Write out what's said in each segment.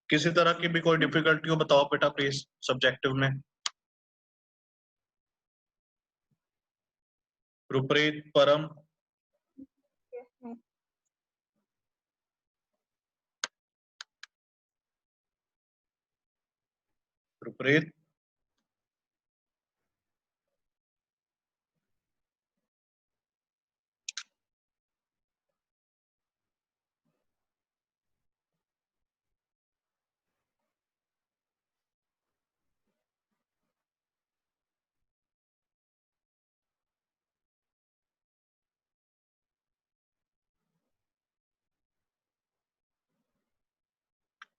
किसी तरह की भी कोई डिफिकल्टी हो बताओ बेटा प्लीज सब्जेक्टिव में। रुप्रीत, परम, रुप्रीत,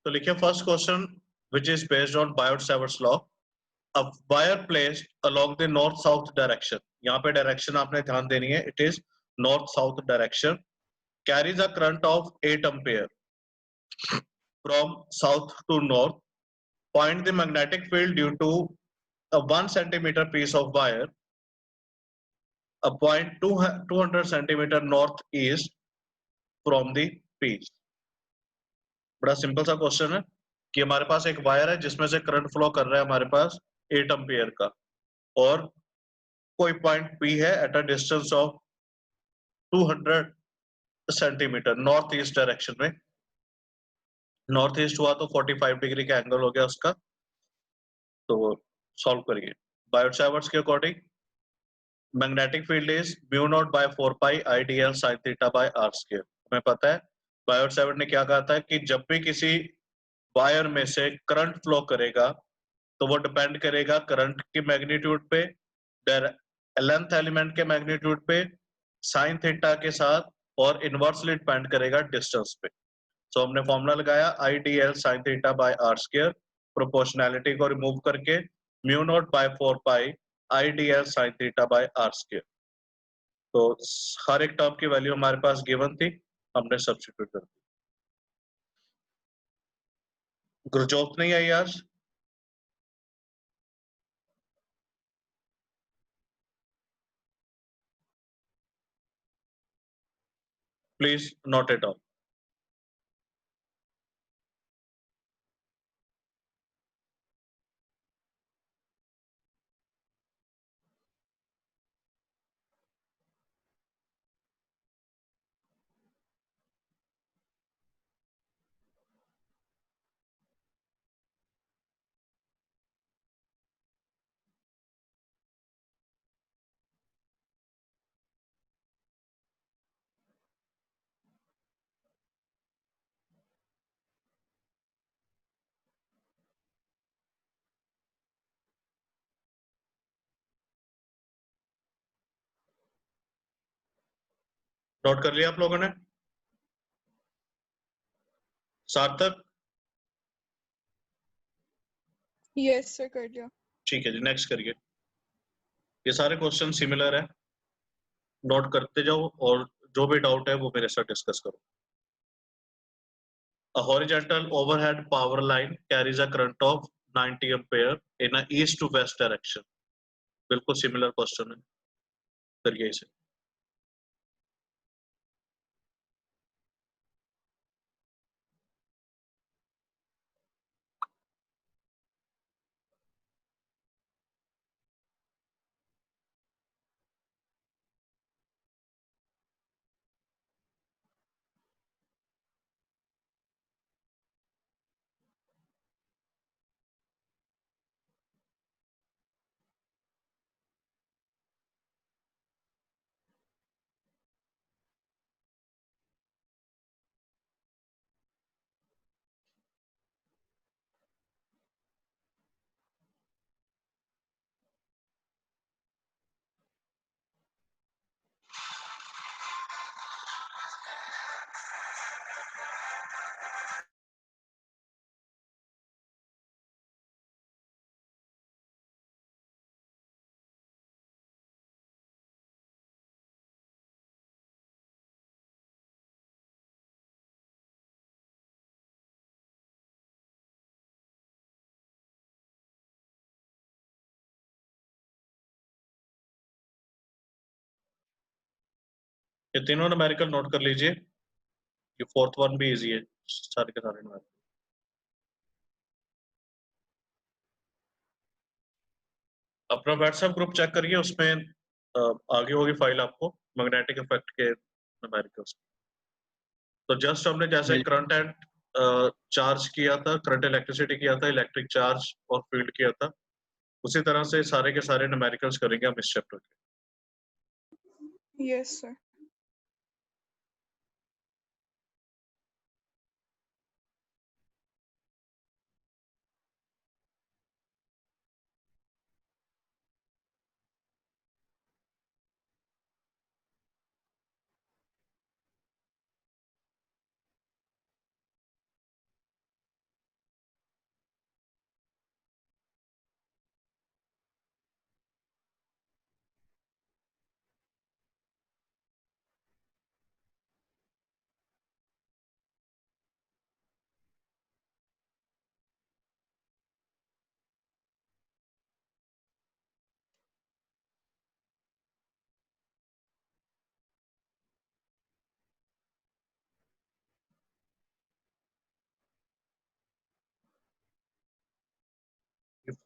तो लिखिए first question which is based on Biot Savart's law. A wire placed along the north-south direction, यहाँ पे डायरेक्शन आपने ध्यान देनी है, it is north-south direction, carries a current of 8 ampere from south to north. Find the magnetic field due to a 1 centimeter piece of wire, a point 200 centimeter northeast from the piece. बड़ा simple सा question है कि हमारे पास एक wire है जिसमें से current flow कर रहा है हमारे पास 8 एम्पियर का, और कोई पॉइंट पी है at a distance of 200 centimetre north east direction में। नॉर्थ ईस्ट हुआ तो 45 डिग्री का एंगल हो गया उसका। तो सॉल्व करिए। बायोट-सैवर्ट्स के according magnetic field is mu naught by 4 pi IDL sin theta by r square. हमें पता है बायोट-सैवर्ट ने क्या कहा था कि जब भी किसी वायर में से करंट फ्लो करेगा तो वो डिपेंड करेगा करंट की मैग्नीट्यूड पे, लेंथ एलिमेंट के मैग्नीट्यूड पे, साइन थीटा के साथ, और इनवर्सली डिपेंड करेगा डिस्टेंस पे। सो हमने फॉर्मूला लगाया IDL sin theta by r square, proportionality को रिमूव करके mu naught by 4 pi IDL sin theta by r square. तो हर एक टर्म की वैल्यू हमारे पास गिवन थी, हमने सब्स्टिट्यूट कर दी। गुरजोत नहीं आई आज? Please note it down. Note कर लिया आप लोगों ने? सार्थक? यस सर, कर लिया। ठीक है जी, नेक्स्ट करिए। ये सारे क्वेश्चन सिमिलर है, नोट करते जाओ और जो भी डाउट है वो मेरे साथ डिस्कस करो। A horizontal overhead power line carries a current of 90 ampere in a east to west direction. बिल्कुल सिमिलर क्वेश्चन है, करिए इसे। ये तीनों न्यूमेरिकल नोट कर लीजिए, ये फोर्थ वन भी इजी है, सारे के सारे न्यूमेरिकल। अपना व्हाट्सएप ग्रुप चेक करिए, उसमें आगे होगी फाइल आपको मैग्नेटिक इफेक्ट के न्यूमेरिकल्स। तो जस्ट हमने जैसे करंट एंड चार्ज किया था, करंट इलेक्ट्रिसिटी किया था, इलेक्ट्रिक चार्ज और फील्ड किया था, उसी तरह से सारे के सारे न्यूमेरिकल्स करेंगे हम इस चैप्टर के। Yes, sir.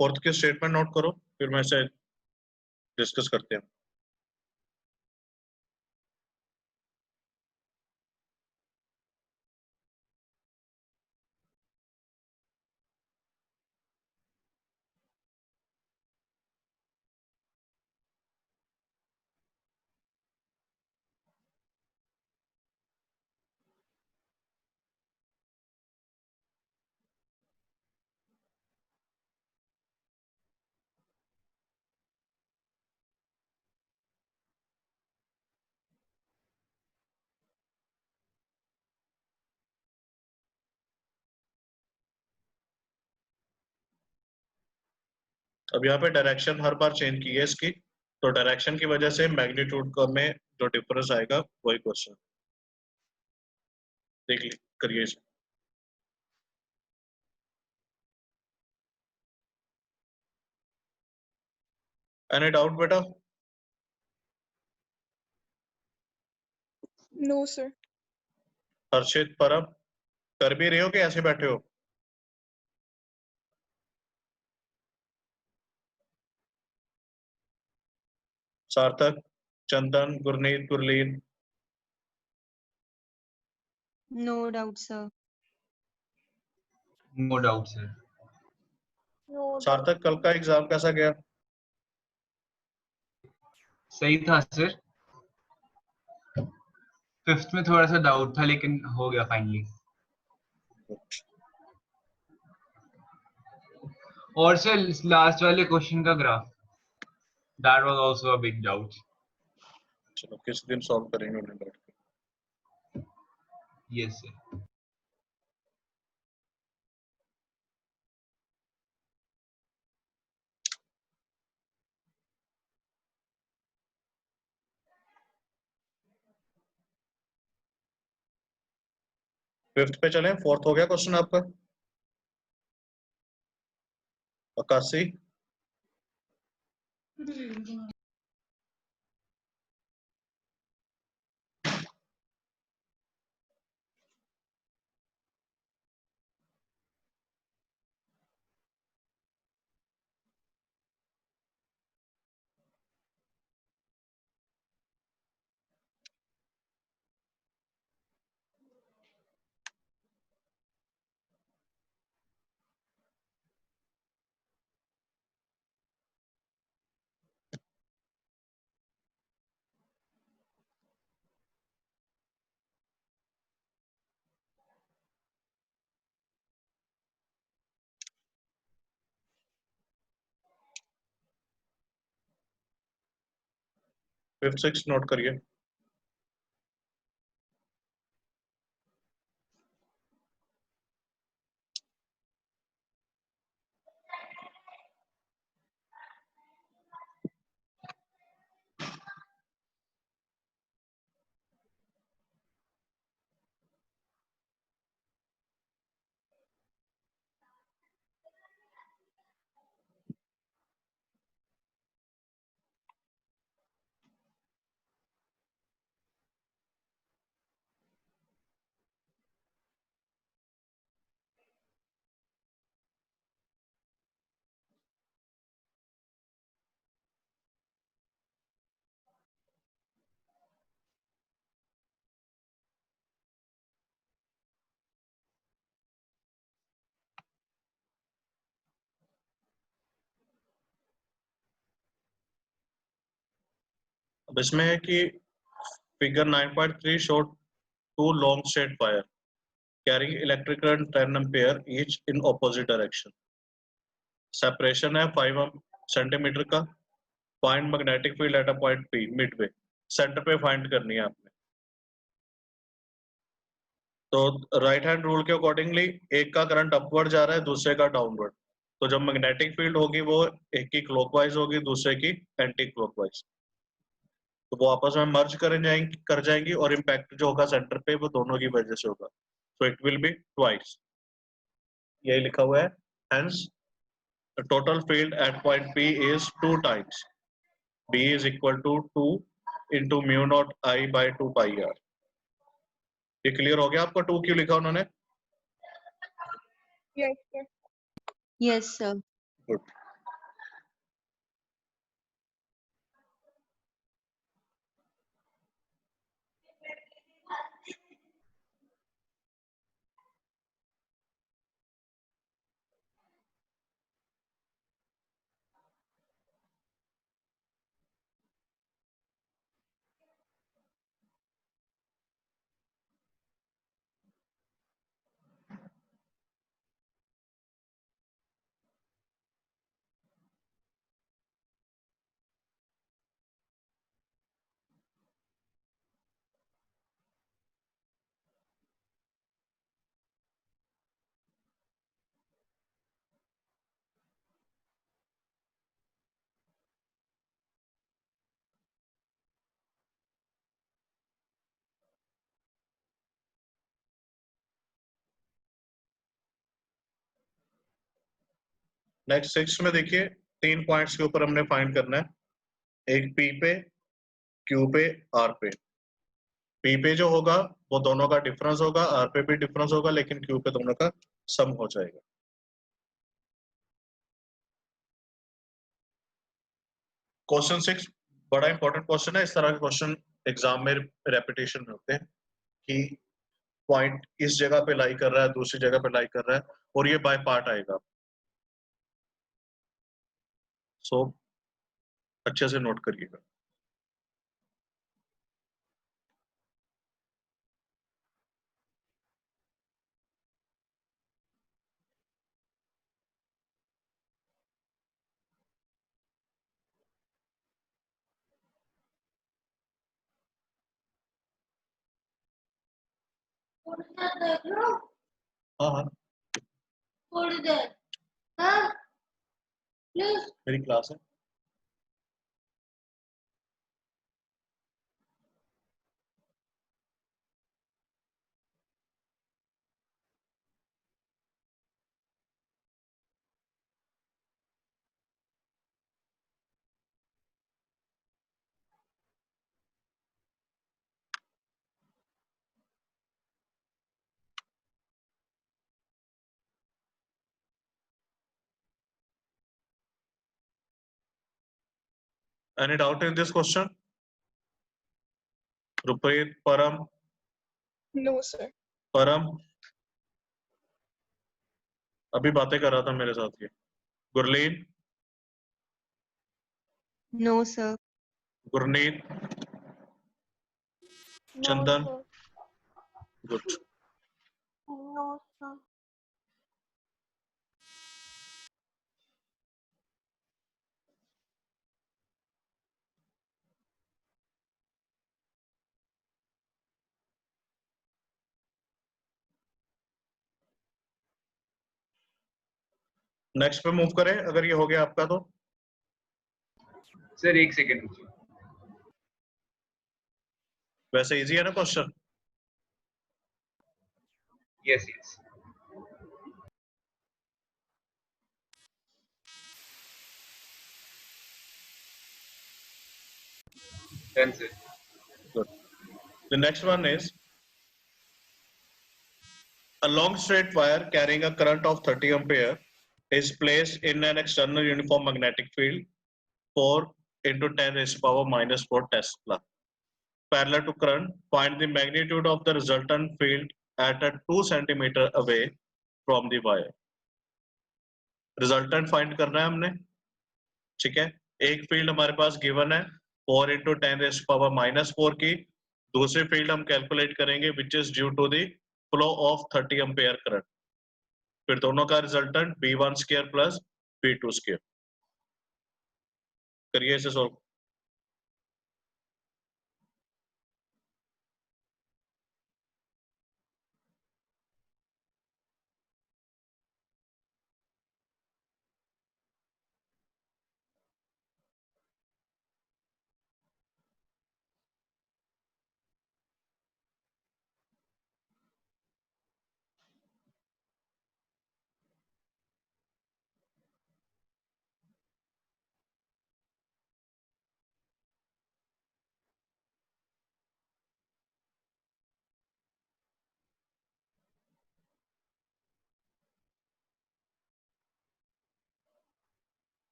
फोर्थ के स्टेटमेंट नोट करो, फिर मैं इसे डिस्कस करते हैं। अब यहाँ पे डायरेक्शन हर बार चेंज की है इसकी, तो डायरेक्शन की वजह से मैग्नीट्यूड में जो डिफरेंस आएगा वही क्वेश्चन देख करिए इसे। एनी डाउट बेटा? No, sir. हर्षित, परम, कर भी रहे हो कि ऐसे बैठे हो? Sarthak, Chandan, Gurneet, Gurleen? No doubt, sir. No doubt sir. No. Sarthak, कल का एग्जाम कैसा गया? सही था सर, फिफ्थ में थोड़ा सा डाउट था लेकिन हो गया फाइनली। और सर लास्ट वाले क्वेश्चन का graph, that was also a big doubt. चलो किस दिन सॉल्व करेंगे उन्हें बैठ के। Yes sir. फिफ्थ पे चलें, फोर्थ हो गया क्वेश्चन आपका। 81। फिफ्थ सिक्स नोट करिए। अब इसमें है कि figure 9.3 show two long straight wire carrying electric current 10 ampere each in opposite direction. Separation है 5 सेंटीमीटर का। Find magnetic field at a point P midway. Centre पे फाइंड करनी है आपने। तो राइट हैंड रूल के अकॉर्डिंगली एक का करंट अपवर्ड जा रहा है, दूसरे का डाउनवर्ड। तो जब मैग्नेटिक फील्ड होगी वो एक की क्लॉकवाइज होगी, दूसरे की एंटी क्लॉकवाइज। तो वो आपस में मर्ज कर जाएंगी और इम्पैक्ट जो होगा सेंटर पे वो दोनों की वजह से होगा। So it will be twice. यही लिखा हुआ है। Hence the total field at point P is 2 times B is equal to 2 into mu naught I by 2 pi r। ये क्लियर हो गया आपका? 2 क्यों लिखा उन्होंने? Yes, yes. Yes, sir. Good. Next 6 में देखिए 3 पॉइंट्स के ऊपर हमने फाइंड करना है। एक P पे, Q पे, R पे। P पे जो होगा वो दोनों का डिफरेंस होगा, R पे भी डिफरेंस होगा, लेकिन Q पे दोनों का सम हो जाएगा। क्वेश्चन 6 बड़ा इंपॉर्टेंट क्वेश्चन है। इस तरह के क्वेश्चन एग्जाम में रेपिटेशन में होते हैं कि पॉइंट इस जगह पे लाई कर रहा है, दूसरी जगह पे लाई कर रहा है, और ये बाय पार्ट आएगा। सो अच्छे से नोट करिएगा। हाँ हाँ, थोड़ी देर। हाँ, प्लीज। मेरी क्लास है। Any doubt in this question? Rupesh, परम, No, sir. परम अभी बातें कर रहा था मेरे साथ। ये Gurleen, No, sir. Gurneet, No, चंदन, sir. Good. No, sir. Next पे मूव करें अगर ये हो गया आपका तो। सर एक सेकंड रुकिए। वैसे इजी है ना question? Yes yes. Done sir. Good. The next one is a long straight wire carrying a current of 30 ampere is placed in an external uniform magnetic field 4 into 10 raised to the power minus 4 Tesla. Parallel to current, find the magnitude of the resultant field at a 2 centimeter away from the wire. Resultant find करना है हमने, ठीक है? एक field हमारे पास given है 4 into 10 raised to power -4 की। दूसरी फील्ड हम कैलकुलेट करेंगे which is due to the flow of 30 ampere current. फिर दोनों का resultant B1 square plus B2 square. करिए इसे सॉल्व।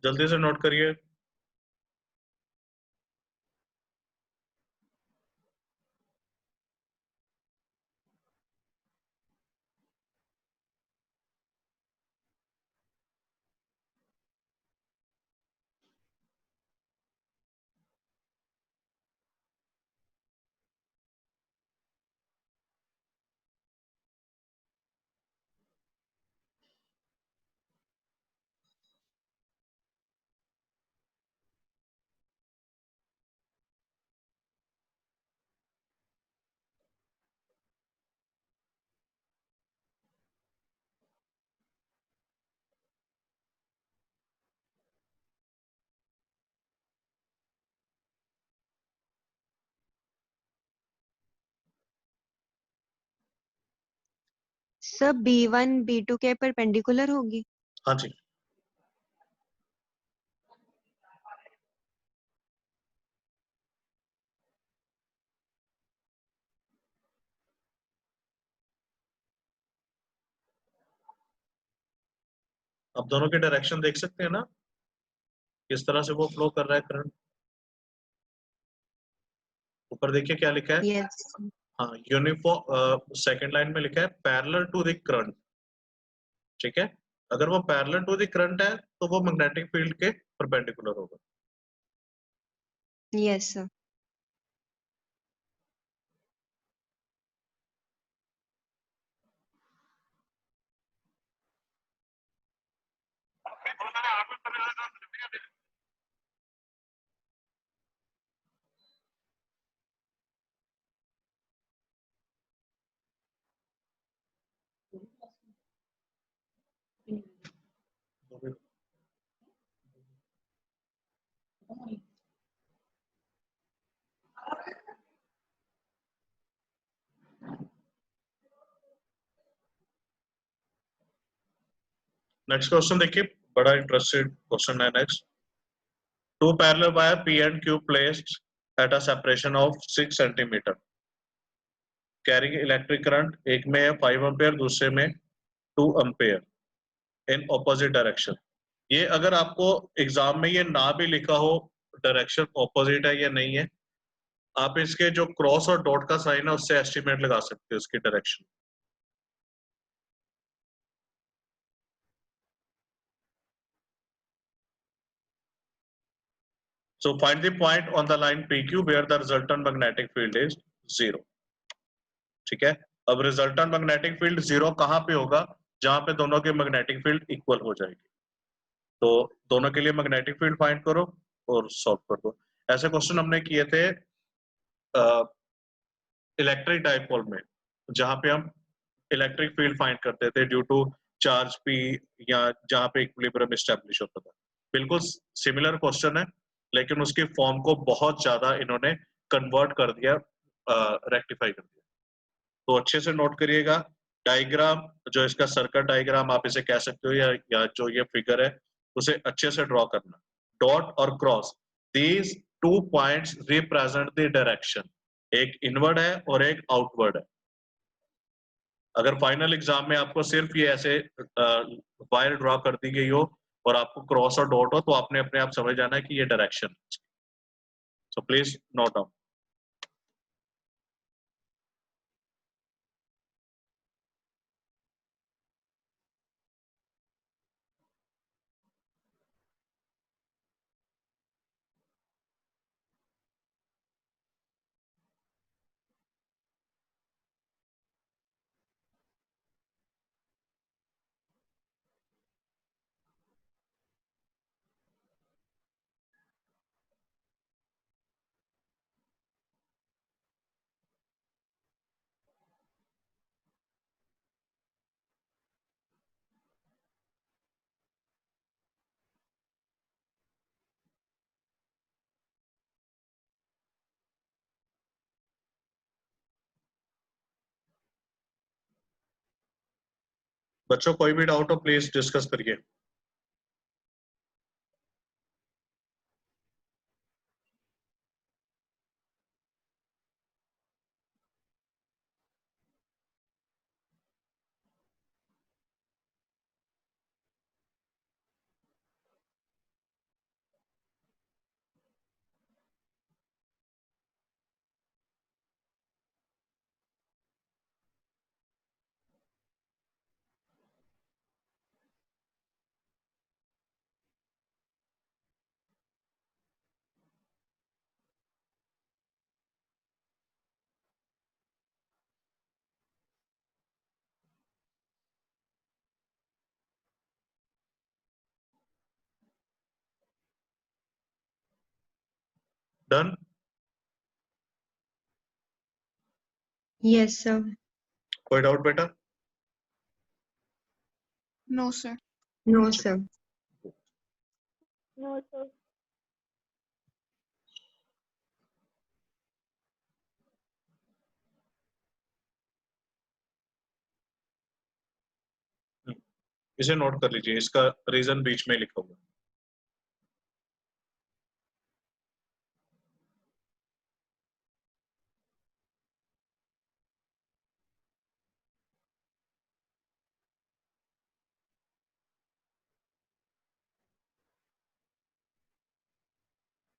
जल्दी से नोट करिए। सर B1 B2 के परपेंडिकुलर होगी। हाँ जी। अब दोनों के डायरेक्शन देख सकते हैं ना, किस तरह से वो फ्लो कर रहा है करंट। ऊपर देखिए क्या लिखा है। यस हाँ, यूनिफॉर्म सेकंड लाइन में लिखा है पैरेलल टू द करंट। ठीक है, अगर वो पैरेलल टू द करंट है तो वो मैग्नेटिक फील्ड के परपेंडिकुलर होगा। Yes sir. नेक्स्ट क्वेश्चन देखिए, बड़ा इंटरेस्टेड क्वेश्चन है next. Two parallel wire P and Q placed at a separation of 6 centimeter carrying electric current, एक में है 5 एम्पेयर, दूसरे में 2 एम्पेयर इन ऑपोजिट डायरेक्शन। ये अगर आपको एग्जाम में ये ना भी लिखा हो डायरेक्शन ऑपोजिट है या नहीं है, आप इसके जो क्रॉस और डॉट का साइन है उससे एस्टिमेट लगा सकते हो इसकी direction. So find the point on the line PQ where the resultant magnetic field is 0। ठीक है, अब रिजल्टेंट मैग्नेटिक फील्ड 0 कहाँ पे होगा, जहां पे दोनों के मैग्नेटिक फील्ड इक्वल हो जाएगी। तो दोनों के लिए मैग्नेटिक फील्ड फाइंड करो और सॉल्व कर दो। ऐसे क्वेश्चन हमने किए थे इलेक्ट्रिक डाइपोल में, जहां पे हम इलेक्ट्रिक फील्ड फाइंड करते थे ड्यू टू चार्ज P, या जहां पे इक्विलिब्रियम एस्टेब्लिश होता था। बिल्कुल सिमिलर क्वेश्चन है, लेकिन उसकी फॉर्म को बहुत ज्यादा इन्होंने कन्वर्ट कर दिया, रेक्टिफाई कर दिया। तो अच्छे से नोट करिएगा डायग्राम जो इसका सर्कल डायग्राम आप इसे कह सकते हो, या जो ये फिगर है उसे अच्छे से ड्रॉ करना। डॉट और cross, these 2 points represent the direction, एक इनवर्ड है और एक आउटवर्ड है। अगर फाइनल एग्जाम में आपको सिर्फ ये ऐसे वायर ड्रॉ कर दी गई हो और आपको क्रॉस और डॉट हो, तो आपने अपने आप समझ जाना है कि ये direction. So please note down. बच्चों कोई भी डाउट हो प्लीज डिस्कस करिए। डन। Yes sir. कोई डाउट बेटा? No, sir. No sir. No, sir. इसे नोट कर लीजिए, इसका रीजन बीच में लिखा हुआ है।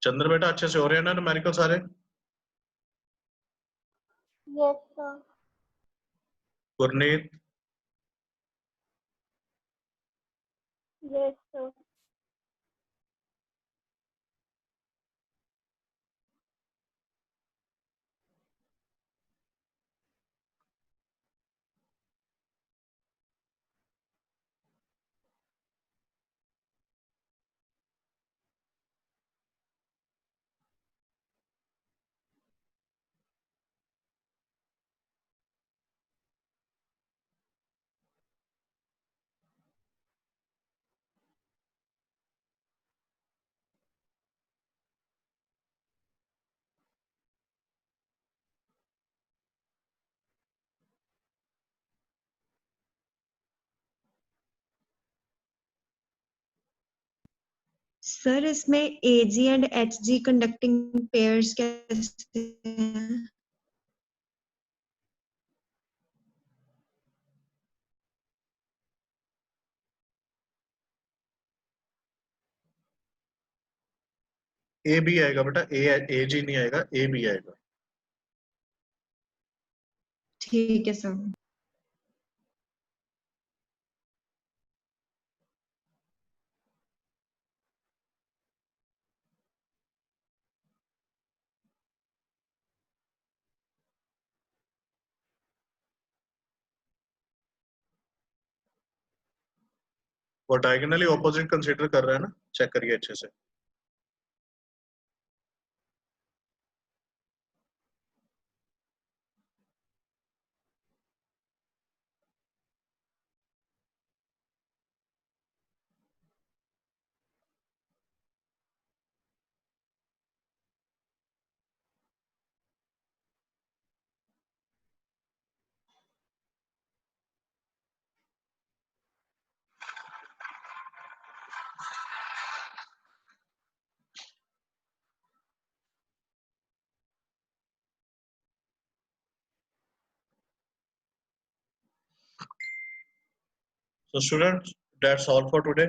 चंद्र बेटा अच्छे से हो रहे हैं ना न्यूमेरिकल सारे? Yes, sir. Gurneet, Yes, sir. Sir इसमें एजी एंड एचजी कंडक्टिंग पेयर्स कैसे हैं? ए भी आएगा बेटा, ए जी नहीं आएगा, ए भी आएगा। ठीक है सर। वो डायगोनली ऑपोजिट कंसीडर कर रहा है ना, चेक करिए अच्छे से। So students, that's all for today.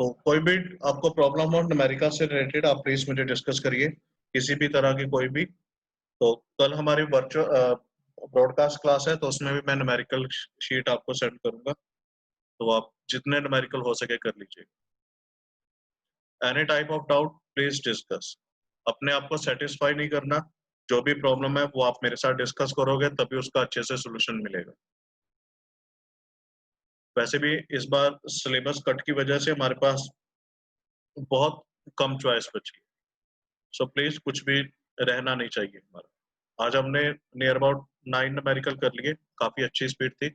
तो कोई भी आपको प्रॉब्लम हो न्यूमेरिकल से रिलेटेड आप प्लीज मुझे डिस्कस करिए, किसी भी तरह की कोई भी। तो कल हमारी वर्चुअल ब्रॉडकास्ट क्लास है, तो उसमें भी मैं न्यूमेरिकल शीट आपको सेंड करूंगा, तो आप जितने न्यूमेरिकल हो सके कर लीजिए। Any type of doubt please discuss. अपने आप को सेटिस्फाई नहीं करना, जो भी प्रॉब्लम है वो आप मेरे साथ डिस्कस करोगे तभी उसका अच्छे से सोल्यूशन मिलेगा। वैसे भी इस बार सिलेबस कट की वजह से हमारे पास बहुत कम चॉइस बची, सो प्लीज कुछ भी रहना नहीं चाहिए हमारा। आज हमने नियर अबाउट 9 न्यूमेरिकल कर लिए, काफी अच्छी स्पीड थी।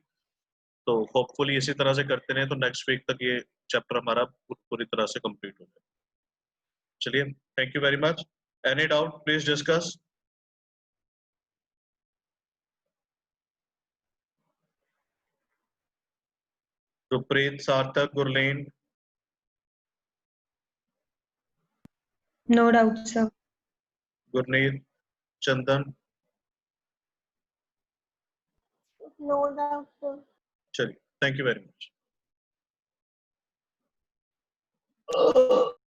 तो होपफुली इसी तरह से करते रहे तो नेक्स्ट वीक तक ये चैप्टर हमारा पूरी तरह से कंप्लीट हो जाए। चलिए, thank you very much. Any doubt please discuss. Gurpreet, Sarthak, Gurleen, No doubt, sir. Gurneet, Chandan. No doubt, sir. चलिए, थैंक यू वेरी मच।